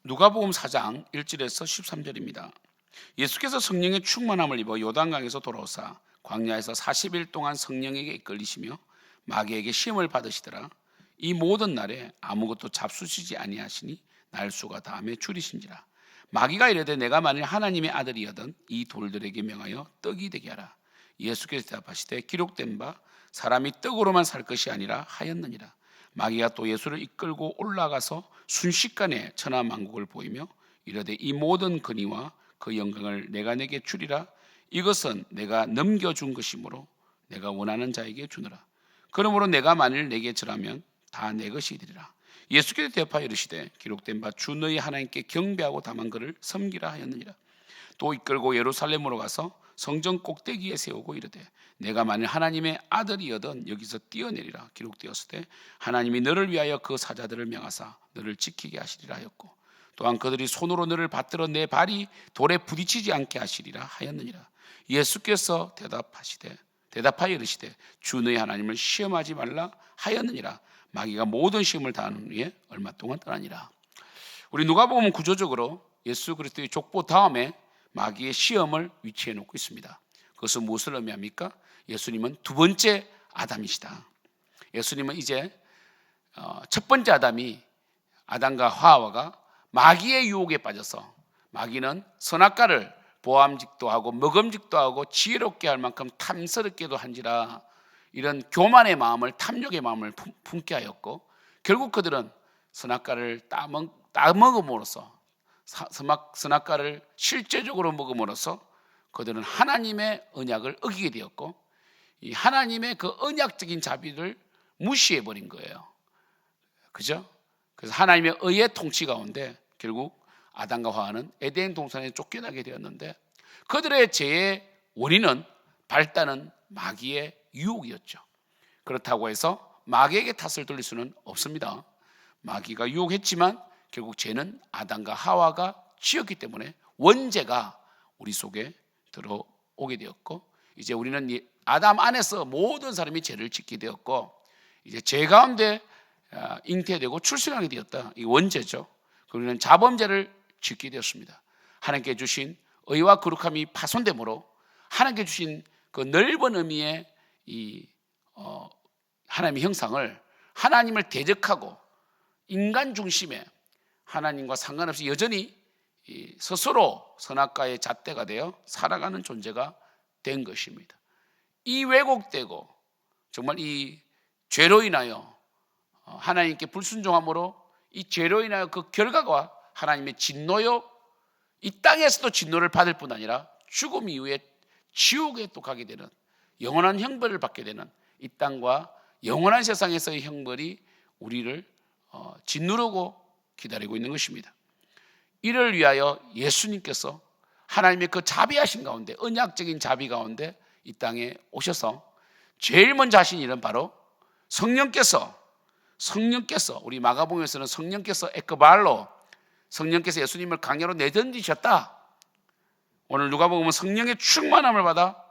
누가복음 4장 1절에서 13절입니다. 예수께서 성령의 충만함을 입어 요단강에서 돌아오사 광야에서 40일 동안 성령에게 이끌리시며 마귀에게 시험을 받으시더라. 이 모든 날에 아무것도 잡수시지 아니하시니 날수가 다음에 줄이신지라. 마귀가 이르되 내가 만일 하나님의 아들이여든 이 돌들에게 명하여 떡이 되게 하라. 예수께서 대답하시되 기록된 바 사람이 떡으로만 살 것이 아니라 하였느니라. 마귀가 또 예수를 이끌고 올라가서 순식간에 천하만국을 보이며 이르되 이 모든 권위와 그 영광을 내가 내게 주리라. 이것은 내가 넘겨준 것이므로 내가 원하는 자에게 주느라. 그러므로 내가 만일 내게 절하면 다 내 것이 되리라. 예수께서 대답하여 이르시되 기록된 바 주 너희 하나님께 경배하고 다만 그를 섬기라 하였느니라. 또 이끌고 예루살렘으로 가서 성전 꼭대기에 세우고 이르되 내가 만일 하나님의 아들이여든 여기서 뛰어내리라. 기록되었을 때 하나님이 너를 위하여 그 사자들을 명하사 너를 지키게 하시리라 하였고 또한 그들이 손으로 너를 받들어 내 발이 돌에 부딪히지 않게 하시리라 하였느니라. 예수께서 대답하여 이르시되 주 너희 하나님을 시험하지 말라 하였느니라. 마귀가 모든 시험을 당한 후에 얼마 동안 떠나니라. 우리 누가복음은 구조적으로 예수 그리스도의 족보 다음에 마귀의 시험을 위치해 놓고 있습니다. 그것은 무엇을 의미합니까? 예수님은 두 번째 아담이시다. 예수님은 이제 첫 번째 아담이 아담과 하와가 마귀의 유혹에 빠져서 마귀는 선악과를 보암직도 하고 먹음직도 하고 지혜롭게 할 만큼 탐스럽게도 한지라 이런 교만의 마음을 탐욕의 마음을 품게 하였고 결국 그들은 선악과를 따먹음으로써 선악과를 실제적으로 먹음으로써 그들은 하나님의 언약을 어기게 되었고 이 하나님의 그 언약적인 자비를 무시해버린 거예요. 그죠? 그래서 하나님의 의의 통치 가운데 결국 아담과 하와는 에덴 동산에 쫓겨나게 되었는데 그들의 죄의 원인은 발단은 마귀의 유혹이었죠. 그렇다고 해서 마귀에게 탓을 돌릴 수는 없습니다. 마귀가 유혹했지만 결국 죄는 아담과 하와가 지었기 때문에 원죄가 우리 속에 들어오게 되었고 이제 우리는 아담 안에서 모든 사람이 죄를 짓게 되었고 이제 죄 가운데 잉태되고 출생하게 되었다. 이 원죄죠. 우리는 자범죄를 짓게 되었습니다. 하나님께 주신 의와 거룩함이 파손됨으로 하나님께 주신 그 넓은 의미의 이 하나님의 형상을 하나님을 대적하고 인간 중심의 하나님과 상관없이 여전히 스스로 선악과의 잣대가 되어 살아가는 존재가 된 것입니다. 이 왜곡되고 정말 이 죄로 인하여 하나님께 불순종함으로 이 죄로 인하여 그 결과가 하나님의 진노요 이 땅에서도 진노를 받을 뿐 아니라 죽음 이후에 지옥에 또 가게 되는 영원한 형벌을 받게 되는 이 땅과 영원한 세상에서의 형벌이 우리를 짓누르고 기다리고 있는 것입니다. 이를 위하여 예수님께서 하나님의 그 자비하신 가운데 언약적인 자비 가운데 이 땅에 오셔서 제일 먼저 하신 일은 바로 성령께서 우리 마가복음에서는 성령께서 에크발로 성령께서 예수님을 강야로 내던지셨다. 오늘 누가복음은 성령의 충만함을 받아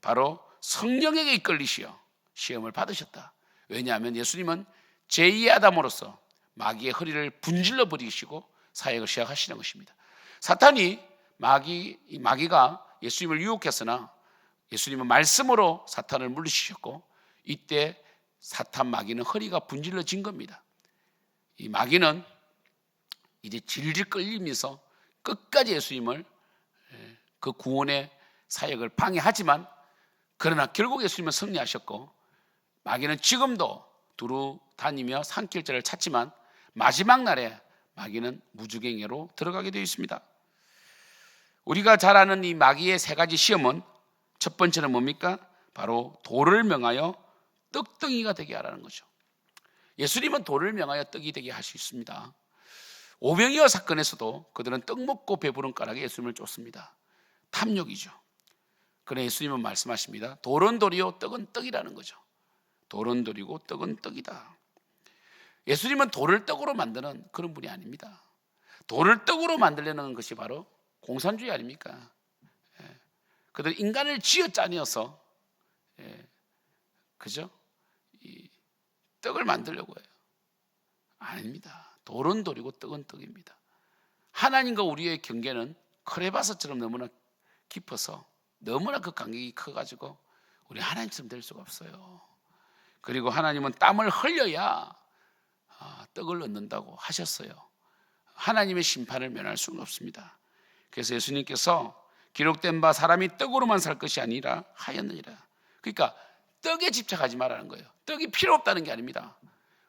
바로 성령에게 이끌리시어 시험을 받으셨다. 왜냐하면 예수님은 제2의 아담으로서 마귀의 허리를 분질러 버리시고 사역을 시작하시는 것입니다. 사탄이 마귀가 예수님을 유혹했으나 예수님은 말씀으로 사탄을 물리치셨고 이때 사탄 마귀는 허리가 분질러진 겁니다. 이 마귀는 이제 질질 끌리면서 끝까지 예수님을 그 구원의 사역을 방해하지만 그러나 결국 예수님은 승리하셨고 마귀는 지금도 두루 다니며 산길자를 찾지만 마지막 날에 마귀는 무주갱이로 들어가게 되어 있습니다. 우리가 잘 아는 이 마귀의 세 가지 시험은 첫 번째는 뭡니까? 바로 돌을 명하여 떡덩이가 되게 하라는 거죠. 예수님은 돌을 명하여 떡이 되게 할 수 있습니다. 오병이어 사건에서도 그들은 떡 먹고 배부른 까닭에 예수님을 쫓습니다. 탐욕이죠. 그러나 예수님은 말씀하십니다. 돌은 돌이요 떡은 떡이라는 거죠. 돌은 돌이고 떡은 떡이다. 예수님은 돌을 떡으로 만드는 그런 분이 아닙니다. 돌을 떡으로 만들려는 것이 바로 공산주의 아닙니까? 그들 인간을 쥐어짜내어서 그죠? 이 떡을 만들려고 해요. 아닙니다. 돌은 돌이고 떡은 떡입니다. 하나님과 우리의 경계는 크레바스처럼 너무나 깊어서 너무나 그 간격이 커가지고 우리 하나님처럼 될 수가 없어요. 그리고 하나님은 땀을 흘려야 떡을 얻는다고 하셨어요. 하나님의 심판을 면할 수는 없습니다. 그래서 예수님께서 기록된 바 사람이 떡으로만 살 것이 아니라 하였느니라. 그러니까 떡에 집착하지 말라는 거예요. 떡이 필요 없다는 게 아닙니다.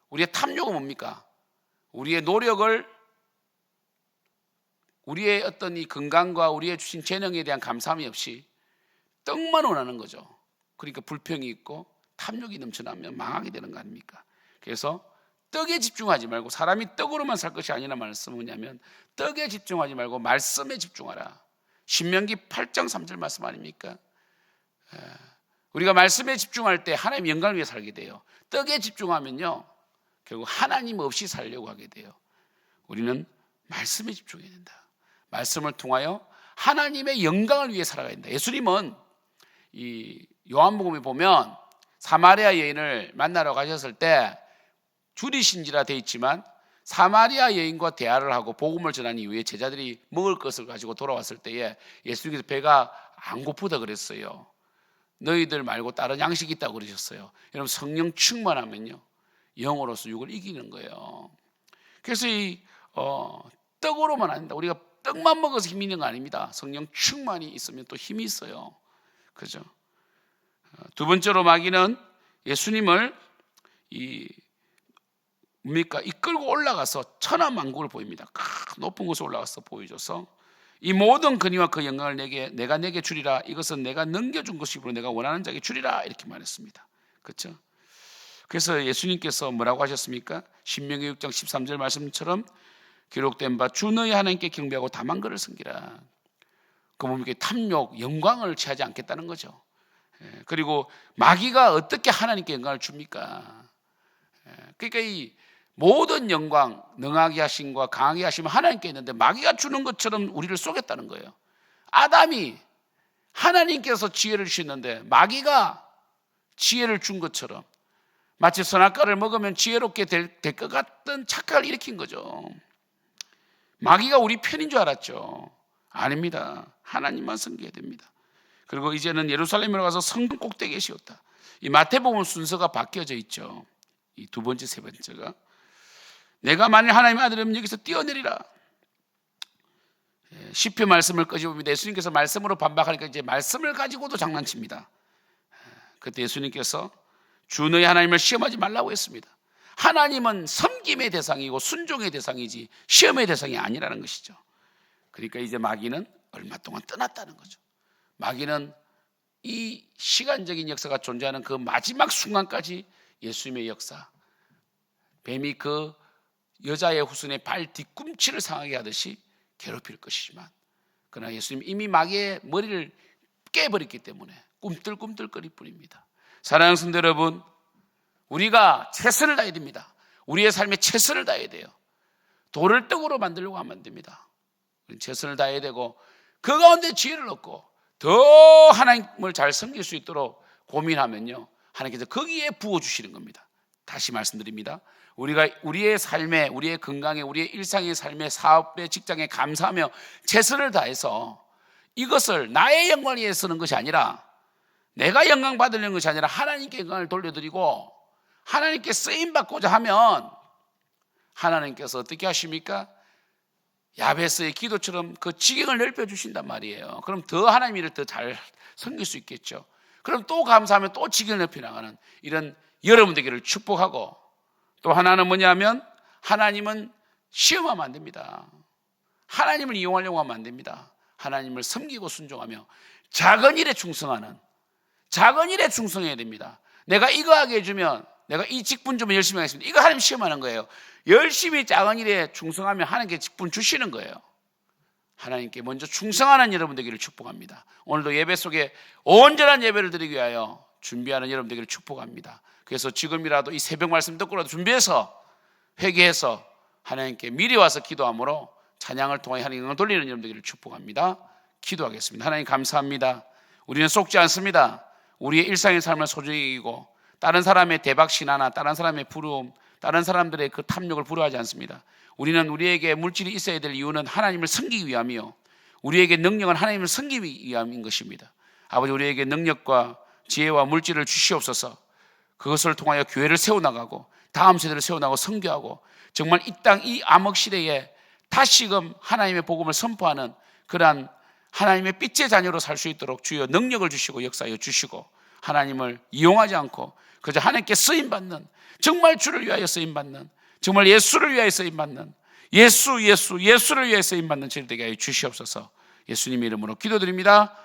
우리의 탐욕은 뭡니까? 우리의 노력을, 우리의 어떤 이 건강과 우리의 주신 재능에 대한 감사함이 없이 떡만 원하는 거죠. 그러니까 불평이 있고 탐욕이 넘쳐나면 망하게 되는 거 아닙니까? 그래서 떡에 집중하지 말고, 사람이 떡으로만 살 것이 아니라 말씀은 뭐냐면 떡에 집중하지 말고 말씀에 집중하라. 신명기 8장 3절 말씀 아닙니까? 우리가 말씀에 집중할 때 하나님 영광을 위해 살게 돼요. 떡에 집중하면요 결국 하나님 없이 살려고 하게 돼요. 우리는 말씀에 집중해야 된다. 말씀을 통하여 하나님의 영광을 위해 살아가야 된다. 예수님은 이 요한복음에 보면 사마리아 여인을 만나러 가셨을 때 줄이신지라 돼 있지만 사마리아 여인과 대화를 하고 복음을 전한 이후에 제자들이 먹을 것을 가지고 돌아왔을 때에 예수님께서 배가 안 고프다 그랬어요. 너희들 말고 다른 양식이 있다고 그러셨어요. 여러분, 성령 충만하면요 영으로서 육을 이기는 거예요. 그래서 이 떡으로만 안 된다. 우리가 떡만 먹어서 힘이 있는 거 아닙니다. 성령 충만이 있으면 또 힘이 있어요. 그죠? 두 번째로 마귀는 예수님을 이끌고 올라가서 천하만국을 보입니다. 높은 곳에 올라가서 보여줘서 이 모든 근위와 그 영광을 내가 내게 주리라. 이것은 내가 넘겨준 것이므로 내가 원하는 자에게 주리라. 이렇게 말했습니다. 그렇죠? 그래서 예수님께서 뭐라고 하셨습니까? 신명기 6장 13절 말씀처럼 기록된 바 주 너희 하나님께 경배하고 다만 그를 섬기라. 그 뭡니까? 탐욕, 영광을 취하지 않겠다는 거죠. 그리고 마귀가 어떻게 하나님께 영광을 줍니까? 그러니까 이 모든 영광, 능하게 하심과 강하게 하심은 하나님께 있는데 마귀가 주는 것처럼 우리를 쏘겠다는 거예요. 아담이 하나님께서 지혜를 주셨는데 마귀가 지혜를 준 것처럼 마치 선악과를 먹으면 지혜롭게 될 것 같던 착각을 일으킨 거죠. 마귀가 우리 편인 줄 알았죠. 아닙니다. 하나님만 섬겨야 됩니다. 그리고 이제는 예루살렘으로 가서 성전 꼭대기에 씌웠다. 이 마태복음 순서가 바뀌어져 있죠. 이 두 번째, 세 번째가 내가 만일 하나님의 아들이면 여기서 뛰어내리라. 시편 말씀을 꺼집어봅니다. 예수님께서 말씀으로 반박하니까 이제 말씀을 가지고도 장난칩니다. 그때 예수님께서 주 너희 하나님을 시험하지 말라고 했습니다. 하나님은 섬김의 대상이고 순종의 대상이지 시험의 대상이 아니라는 것이죠. 그러니까 이제 마귀는 얼마 동안 떠났다는 거죠. 마귀는 이 시간적인 역사가 존재하는 그 마지막 순간까지 예수님의 역사, 뱀이 그 여자의 후손의 발 뒤꿈치를 상하게 하듯이 괴롭힐 것이지만, 그러나 예수님 이미 마귀의 머리를 깨버렸기 때문에 꿈틀꿈틀거릴 뿐입니다. 사랑하는 성도 여러분, 우리가 최선을 다해야 됩니다. 우리의 삶에 최선을 다해야 돼요. 돌을 떡으로 만들려고 하면 안 됩니다. 우리는 최선을 다해야 되고 그 가운데 지혜를 얻고 더 하나님을 잘 섬길 수 있도록 고민하면요 하나님께서 거기에 부어주시는 겁니다. 다시 말씀드립니다. 우리가 우리의 삶에, 우리의 건강에, 우리의 일상의 삶에, 사업에, 직장에 감사하며 최선을 다해서 이것을 나의 영광을 위해 쓰는 것이 아니라, 내가 영광 받으려는 것이 아니라 하나님께 영광을 돌려드리고 하나님께 쓰임받고자 하면 하나님께서 어떻게 하십니까? 야베스의 기도처럼 그 지경을 넓혀주신단 말이에요. 그럼 더 하나님 일을 더 잘 섬길 수 있겠죠. 그럼 또 감사하면 또 지경을 넓혀나가는 이런 여러분 되기를 축복하고, 또 하나는 뭐냐면 하나님은 시험하면 안 됩니다. 하나님을 이용하려고 하면 안 됩니다. 하나님을 섬기고 순종하며 작은 일에 충성하는, 작은 일에 충성해야 됩니다. 내가 이거 하게 해주면, 내가 이 직분 좀 열심히 하겠습니다. 이거 하나님 시험하는 거예요. 열심히 작은 일에 충성하면 하나님께 직분 주시는 거예요. 하나님께 먼저 충성하는 여러분 되기를 축복합니다. 오늘도 예배 속에 온전한 예배를 드리기 위하여 준비하는 여러분 되기를 축복합니다. 그래서 지금이라도 이 새벽 말씀 듣고라도 준비해서 회개해서 하나님께 미리 와서 기도함으로 찬양을 통해 하나님 영광을 돌리는 여러분 되기를 축복합니다. 기도하겠습니다. 하나님 감사합니다. 우리는 속지 않습니다. 우리의 일상의 삶을 소중히 여기고 다른 사람의 대박 신화나 다른 사람의 부러움, 다른 사람들의 그 탐욕을 부러워하지 않습니다. 우리는 우리에게 물질이 있어야 될 이유는 하나님을 섬기기 위함이요, 우리에게 능력은 하나님을 섬기기 위함인 것입니다. 아버지, 우리에게 능력과 지혜와 물질을 주시옵소서. 그것을 통하여 교회를 세워나가고 다음 세대를 세워나가고 선교하고 정말 이 땅 이 암흑 시대에 다시금 하나님의 복음을 선포하는 그러한 하나님의 빛의 자녀로 살 수 있도록 주여 능력을 주시고 역사하여 주시고, 하나님을 이용하지 않고 그저 하나님께 쓰임받는, 정말 주를 위하여 쓰임받는, 정말 예수를 위하여 쓰임받는, 예수를 위하여 쓰임받는 저희 되게 하여 주시옵소서. 예수님의 이름으로 기도드립니다.